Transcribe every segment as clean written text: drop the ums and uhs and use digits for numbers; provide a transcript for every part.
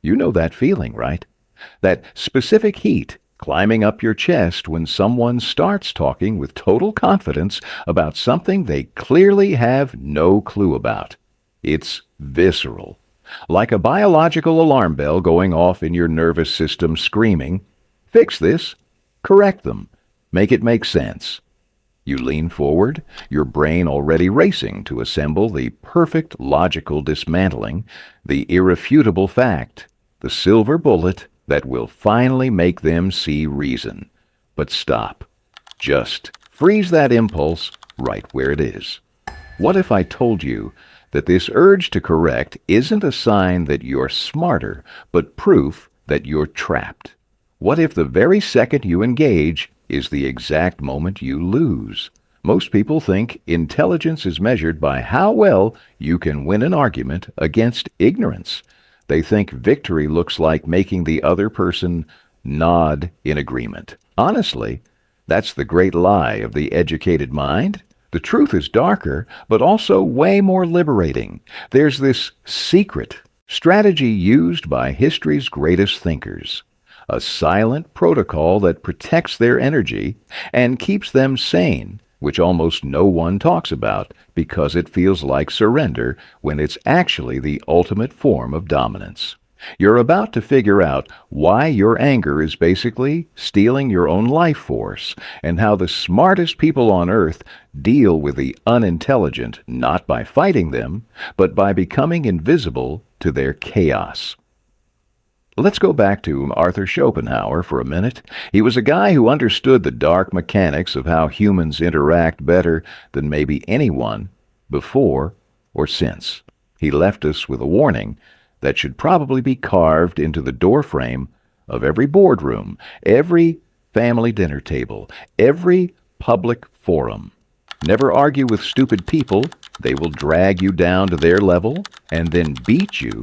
You know that feeling, right? That specific heat climbing up your chest when someone starts talking with total confidence about something they clearly have no clue about. It's visceral. Like a biological alarm bell going off in your nervous system screaming, "Fix this, correct them, make it make sense." You lean forward, your brain already racing to assemble the perfect logical dismantling, the irrefutable fact, the silver bullet that will finally make them see reason. But stop. Just freeze that impulse right where it is. What if I told you that this urge to correct isn't a sign that you're smarter, but proof that you're trapped? What if the very second you engage is the exact moment you lose? Most people think intelligence is measured by how well you can win an argument against ignorance. They think victory looks like making the other person nod in agreement. Honestly, that's the great lie of the educated mind. The truth is darker, but also way more liberating. There's this secret strategy used by history's greatest thinkers, a silent protocol that protects their energy and keeps them sane, which almost no one talks about because it feels like surrender when it's actually the ultimate form of dominance. You're about to figure out why your anger is basically stealing your own life force, and how the smartest people on earth deal with the unintelligent not by fighting them, but by becoming invisible to their chaos. Let's go back to Arthur Schopenhauer for a minute. He was a guy who understood the dark mechanics of how humans interact better than maybe anyone before or since. He left us with a warning that should probably be carved into the doorframe of every boardroom, every family dinner table, every public forum. Never argue with stupid people. They will drag you down to their level and then beat you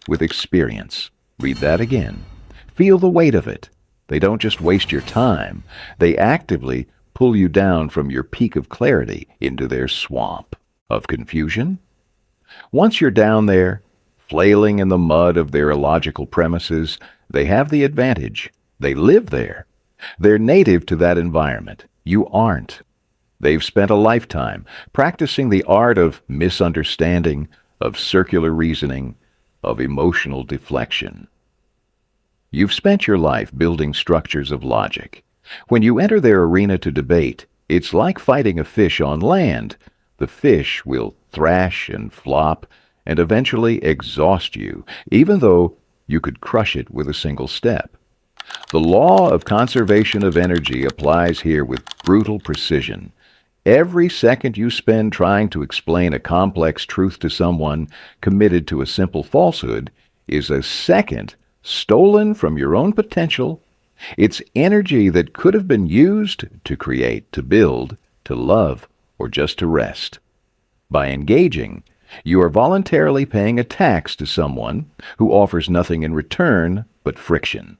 with experience. Read that again. Feel the weight of it. They don't just waste your time. They actively pull you down from your peak of clarity into their swamp of confusion. Once you're down there, flailing in the mud of their illogical premises, they have the advantage. They live there. They're native to that environment. You aren't. They've spent a lifetime practicing the art of misunderstanding, of circular reasoning, of emotional deflection. You've spent your life building structures of logic. When you enter their arena to debate, it's like fighting a fish on land. The fish will thrash and flop and eventually exhaust you, even though you could crush it with a single step. The law of conservation of energy applies here with brutal precision. Every second you spend trying to explain a complex truth to someone committed to a simple falsehood is a second stolen from your own potential. It's energy that could have been used to create, to build, to love, or just to rest. By engaging, you are voluntarily paying a tax to someone who offers nothing in return but friction.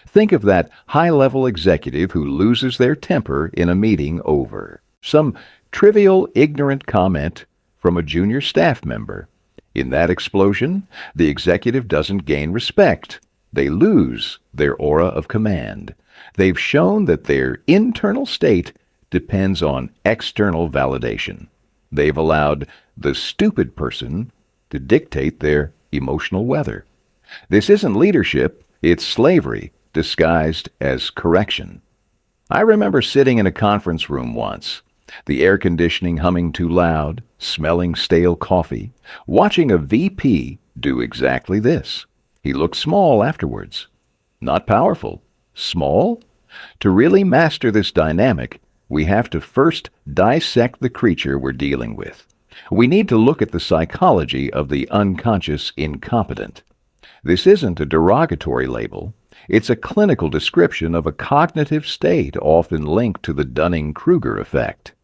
Think of that high-level executive who loses their temper in a meeting over some trivial, ignorant comment from a junior staff member. In that explosion, the executive doesn't gain respect. They lose their aura of command. They've shown that their internal state depends on external validation. They've allowed the stupid person to dictate their emotional weather. This isn't leadership, it's slavery disguised as correction. I remember sitting in a conference room once, the air conditioning humming too loud, smelling stale coffee, watching a VP do exactly this. He looked small afterwards. Not powerful. Small? To really master this dynamic, we have to first dissect the creature we're dealing with. We need to look at the psychology of the unconscious incompetent. This isn't a derogatory label. It's a clinical description of a cognitive state often linked to the Dunning-Kruger effect.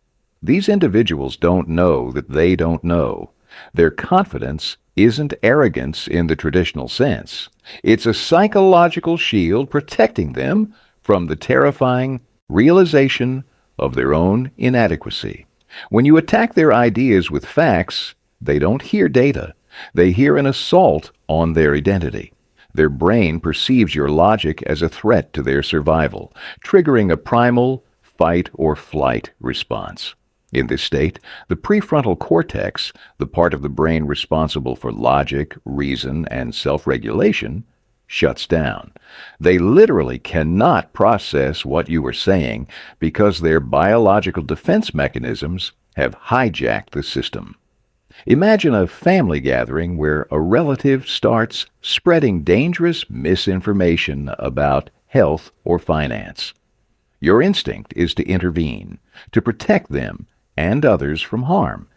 These individuals don't know that they don't know. Their confidence isn't arrogance in the traditional sense. It's a psychological shield protecting them from the terrifying realization of their own inadequacy. When you attack their ideas with facts, they don't hear data. They hear an assault on their identity. Their brain perceives your logic as a threat to their survival, triggering a primal fight or flight response. In this state, the prefrontal cortex, the part of the brain responsible for logic, reason, and self-regulation, shuts down. They literally cannot process what you are saying because their biological defense mechanisms have hijacked the system. Imagine a family gathering where a relative starts spreading dangerous misinformation about health or finance. Your instinct is to intervene, to protect them and others from harm.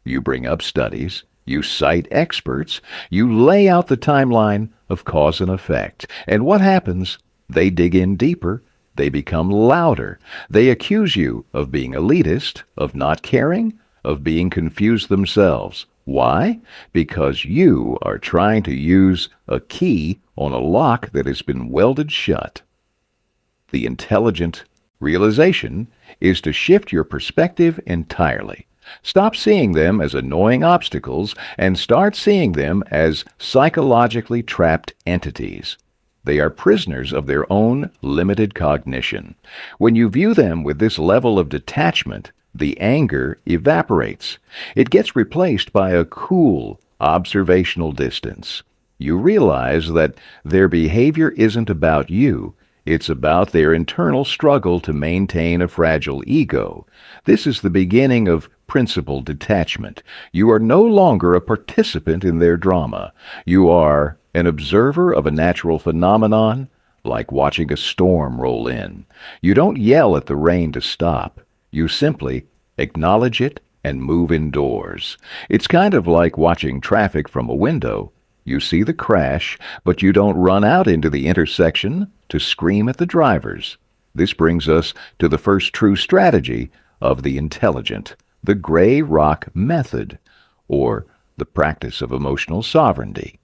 You bring up studies, you cite experts, you lay out the timeline of cause and effect. And what happens? They dig in deeper, they become louder. They accuse you of being elitist, of not caring, of being confused themselves. Why? Because you are trying to use a key on a lock that has been welded shut. The intelligent realization is to shift your perspective entirely. Stop seeing them as annoying obstacles and start seeing them as psychologically trapped entities. They are prisoners of their own limited cognition. When you view them with this level of detachment, the anger evaporates. It gets replaced by a cool, observational distance. You realize that their behavior isn't about you. It's about their internal struggle to maintain a fragile ego. This is the beginning of principled detachment. You are no longer a participant in their drama. You are an observer of a natural phenomenon, like watching a storm roll in. You don't yell at the rain to stop. You simply acknowledge it and move indoors. It's kind of like watching traffic from a window. You see the crash, but you don't run out into the intersection to scream at the drivers. This brings us to the first true strategy of the intelligent, the gray rock method, or the practice of emotional sovereignty.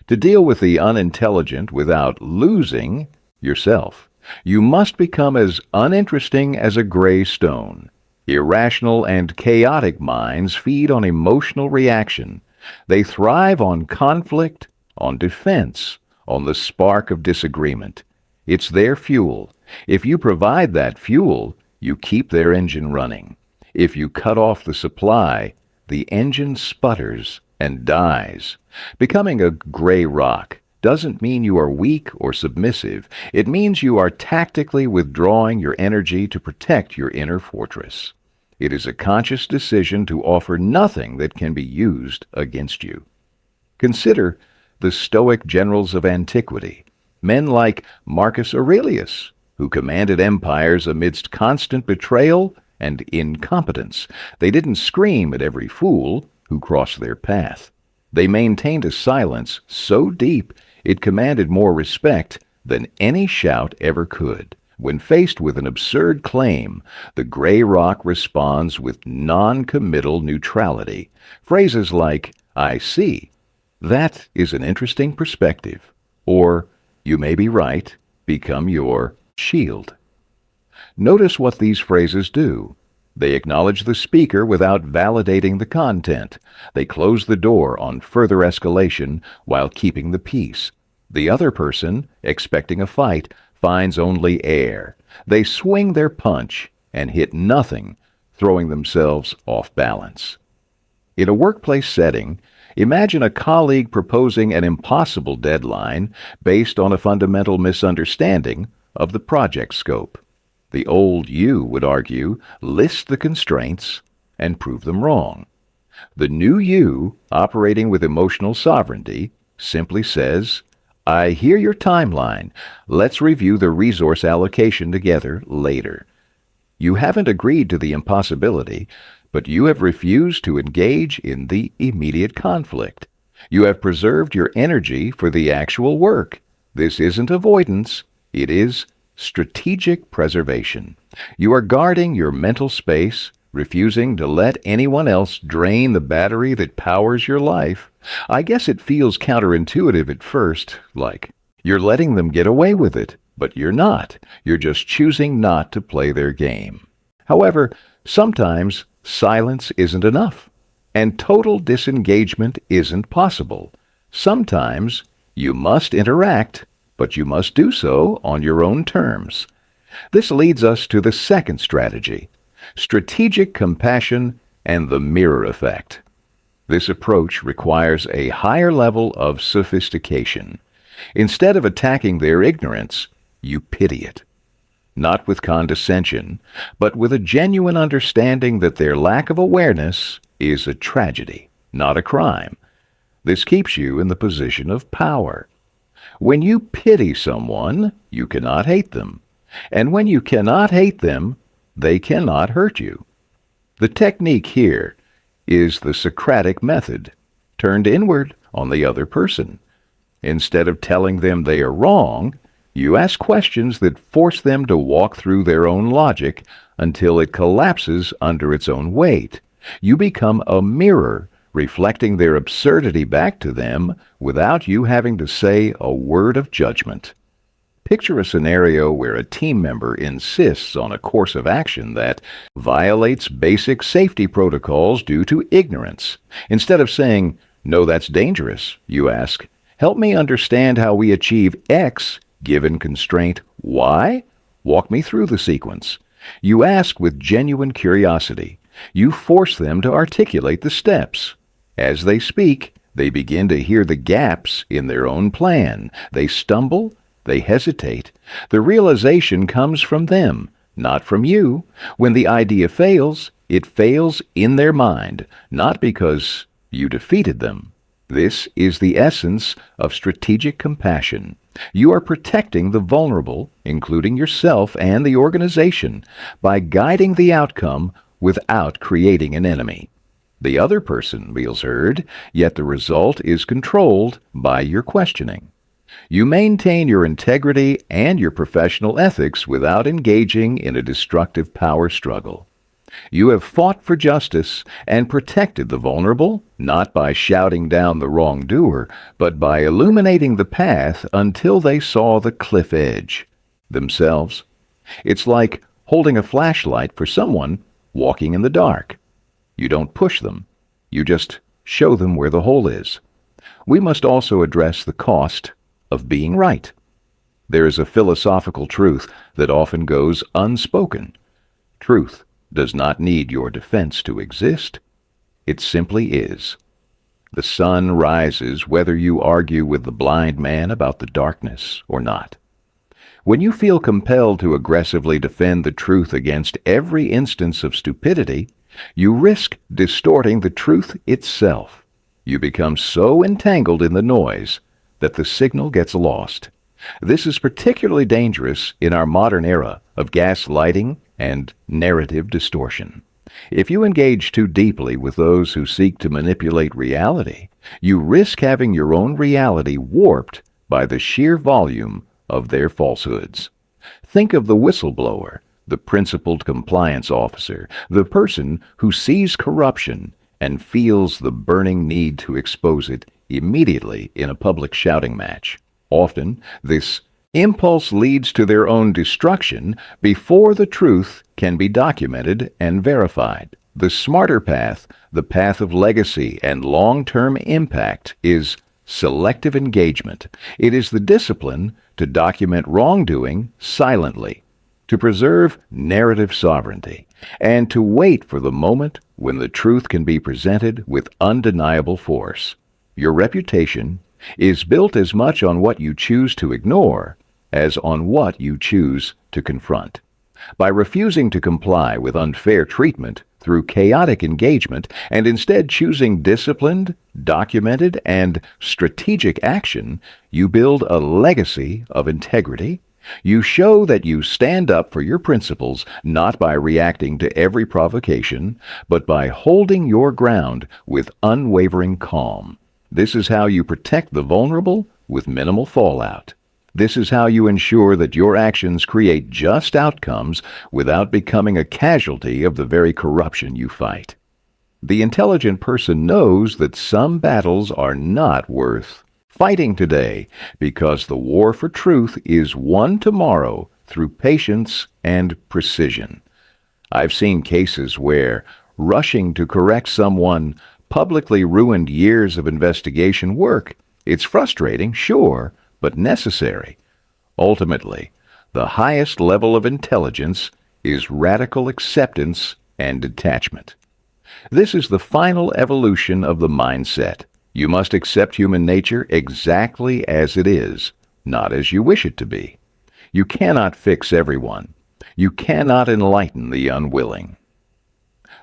To deal with the unintelligent without losing yourself, you must become as uninteresting as a gray stone. Irrational and chaotic minds feed on emotional reaction. They thrive on conflict, on defense, on the spark of disagreement. It's their fuel. If you provide that fuel, you keep their engine running. If you cut off the supply, the engine sputters and dies. Becoming a gray rock doesn't mean you are weak or submissive. It means you are tactically withdrawing your energy to protect your inner fortress. It is a conscious decision to offer nothing that can be used against you. Consider the Stoic generals of antiquity, men like Marcus Aurelius, who commanded empires amidst constant betrayal and incompetence. They didn't scream at every fool who crossed their path. They maintained a silence so deep it commanded more respect than any shout ever could. When faced with an absurd claim, the gray rock responds with non-committal neutrality. Phrases like, "I see," "That is an interesting perspective," or "You may be right," become your shield. Notice what these phrases do. They acknowledge the speaker without validating the content. They close the door on further escalation while keeping the peace. The other person, expecting a fight, finds only air. They swing their punch and hit nothing, throwing themselves off balance. In a workplace setting, imagine a colleague proposing an impossible deadline based on a fundamental misunderstanding of the project scope. The old you would argue, list the constraints and prove them wrong. The new you, operating with emotional sovereignty, simply says, "I hear your timeline. Let's review the resource allocation together later." You haven't agreed to the impossibility, but you have refused to engage in the immediate conflict. You have preserved your energy for the actual work. This isn't avoidance, it is strategic preservation. You are guarding your mental space, refusing to let anyone else drain the battery that powers your life. I guess it feels counterintuitive at first, like you're letting them get away with it, but you're not. You're just choosing not to play their game. However, sometimes silence isn't enough, and total disengagement isn't possible. Sometimes You must interact, but you must do so on your own terms. This leads us to the second strategy, strategic compassion and the mirror effect. This approach requires a higher level of sophistication. Instead of attacking their ignorance, you pity it. Not with condescension, but with a genuine understanding that their lack of awareness is a tragedy, not a crime. This keeps you in the position of power. When you pity someone, you cannot hate them. And when you cannot hate them, they cannot hurt you. The technique here is the Socratic method, turned inward on the other person. Instead of telling them they are wrong, you ask questions that force them to walk through their own logic until it collapses under its own weight. You become a mirror, reflecting their absurdity back to them without you having to say a word of judgment. Picture a scenario where a team member insists on a course of action that violates basic safety protocols due to ignorance. Instead of saying, "No, that's dangerous," you ask, "Help me understand how we achieve X given constraint Y? Walk me through the sequence." You ask with genuine curiosity. You force them to articulate the steps. As they speak, they begin to hear the gaps in their own plan. They stumble. They hesitate. The realization comes from them, not from you. When the idea fails, it fails in their mind, not because you defeated them. This is the essence of strategic compassion. You are protecting the vulnerable, including yourself and the organization, by guiding the outcome without creating an enemy. The other person feels heard, yet the result is controlled by your questioning. You maintain your integrity and your professional ethics without engaging in a destructive power struggle. You have fought for justice and protected the vulnerable, not by shouting down the wrongdoer, but by illuminating the path until they saw the cliff edge themselves. It's like holding a flashlight for someone walking in the dark. You don't push them. You just show them where the hole is. We must also address the cost of being right. There is a philosophical truth that often goes unspoken. Truth does not need your defense to exist. It simply is. The sun rises whether you argue with the blind man about the darkness or not. When you feel compelled to aggressively defend the truth against every instance of stupidity, you risk distorting the truth itself. You become so entangled in the noise that the signal gets lost. This is particularly dangerous in our modern era of gaslighting and narrative distortion. If you engage too deeply with those who seek to manipulate reality, you risk having your own reality warped by the sheer volume of their falsehoods. Think of the whistleblower, the principled compliance officer, the person who sees corruption and feels the burning need to expose it immediately in a public shouting match. Often, this impulse leads to their own destruction before the truth can be documented and verified. The smarter path, the path of legacy and long-term impact, is selective engagement. It is the discipline to document wrongdoing silently, to preserve narrative sovereignty, and to wait for the moment when the truth can be presented with undeniable force. Your reputation is built as much on what you choose to ignore as on what you choose to confront. By refusing to comply with unfair treatment through chaotic engagement and instead choosing disciplined, documented, and strategic action, you build a legacy of integrity. You show that you stand up for your principles not by reacting to every provocation, but by holding your ground with unwavering calm. This is how you protect the vulnerable with minimal fallout. This is how you ensure that your actions create just outcomes without becoming a casualty of the very corruption you fight. The intelligent person knows that some battles are not worth fighting today because the war for truth is won tomorrow through patience and precision. I've seen cases where rushing to correct someone publicly ruined years of investigation work It's frustrating, sure, but necessary. Ultimately, the highest level of intelligence is radical acceptance and detachment. This is the final evolution of the mindset. You must accept human nature exactly as it is, not as you wish it to be. You cannot fix everyone. You cannot enlighten the unwilling.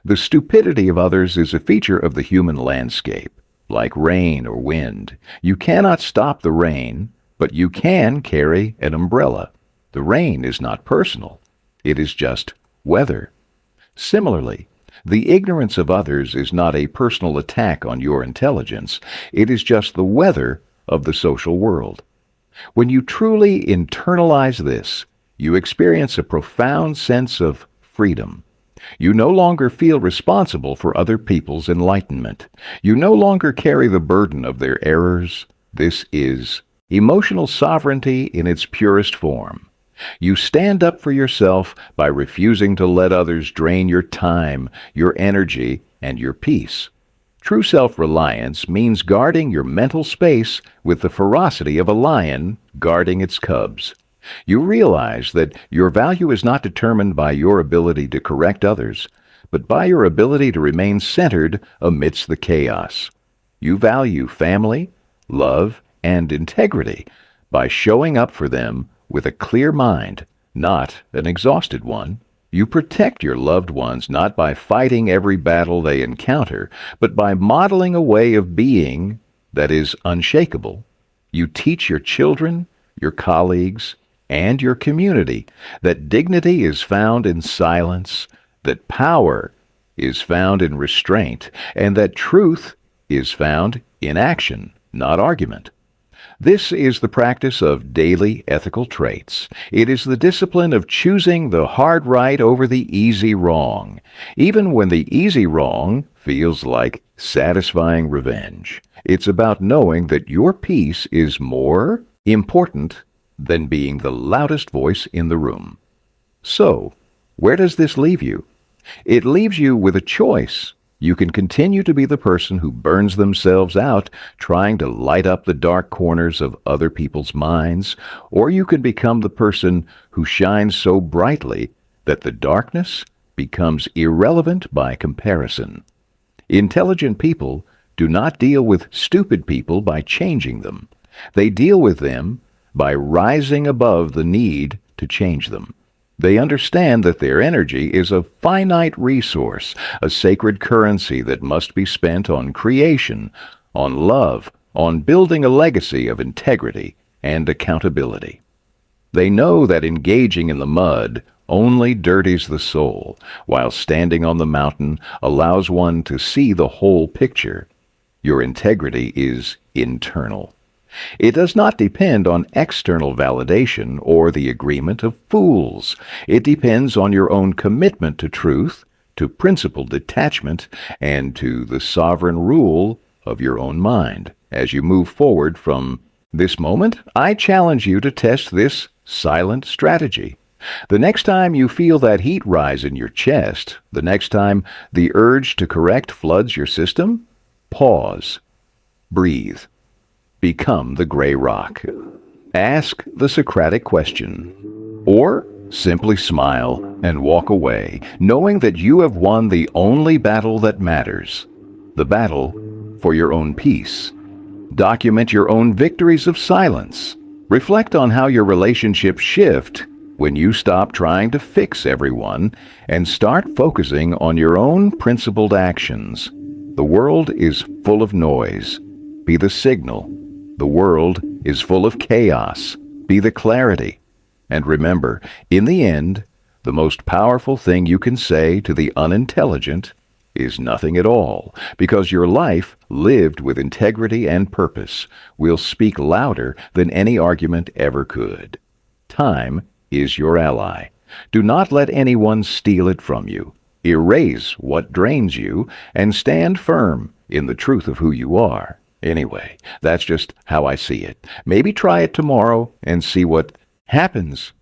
The stupidity of others is a feature of the human landscape, like rain or wind. You cannot stop the rain, but you can carry an umbrella. The rain is not personal. It is just weather. Similarly, the ignorance of others is not a personal attack on your intelligence. It is just the weather of the social world. When you truly internalize this, you experience a profound sense of freedom. You no longer feel responsible for other people's enlightenment. You no longer carry the burden of their errors. This is emotional sovereignty in its purest form. You stand up for yourself by refusing to let others drain your time, your energy, and your peace. True self-reliance means guarding your mental space with the ferocity of a lion guarding its cubs. You realize that your value is not determined by your ability to correct others, but by your ability to remain centered amidst the chaos. You value family, love, and integrity by showing up for them with a clear mind, not an exhausted one. You protect your loved ones not by fighting every battle they encounter, but by modeling a way of being that is unshakable. You teach your children, your colleagues, and your community that dignity is found in silence, that power is found in restraint, and that truth is found in action, not argument. This is the practice of daily ethical traits. It is the discipline of choosing the hard right over the easy wrong, even when the easy wrong feels like satisfying revenge. It's about knowing that your peace is more important than being the loudest voice in the room. So, where does this leave you? It leaves you with a choice. You can continue to be the person who burns themselves out trying to light up the dark corners of other people's minds, or you can become the person who shines so brightly that the darkness becomes irrelevant by comparison. Intelligent people do not deal with stupid people by changing them. They deal with them by rising above the need to change them. They understand that their energy is a finite resource, a sacred currency that must be spent on creation, on love, on building a legacy of integrity and accountability. They know that engaging in the mud only dirties the soul, while standing on the mountain allows one to see the whole picture. Your integrity is internal. It does not depend on external validation or the agreement of fools. It depends on your own commitment to truth, to principled detachment, and to the sovereign rule of your own mind. As you move forward from this moment, I challenge you to test this silent strategy. The next time you feel that heat rise in your chest, the next time the urge to correct floods your system, pause, breathe. Become the gray rock. Ask the Socratic question. Or simply smile and walk away, knowing that you have won the only battle that matters, the battle for your own peace. Document your own victories of silence. Reflect on how your relationships shift when you stop trying to fix everyone and start focusing on your own principled actions. The world is full of noise. Be the signal. The world is full of chaos. Be the clarity. And remember, in the end, the most powerful thing you can say to the unintelligent is nothing at all, because your life, lived with integrity and purpose, will speak louder than any argument ever could. Time is your ally. Do not let anyone steal it from you. Erase what drains you and stand firm in the truth of who you are. Anyway, that's just how I see it. Maybe try it tomorrow and see what happens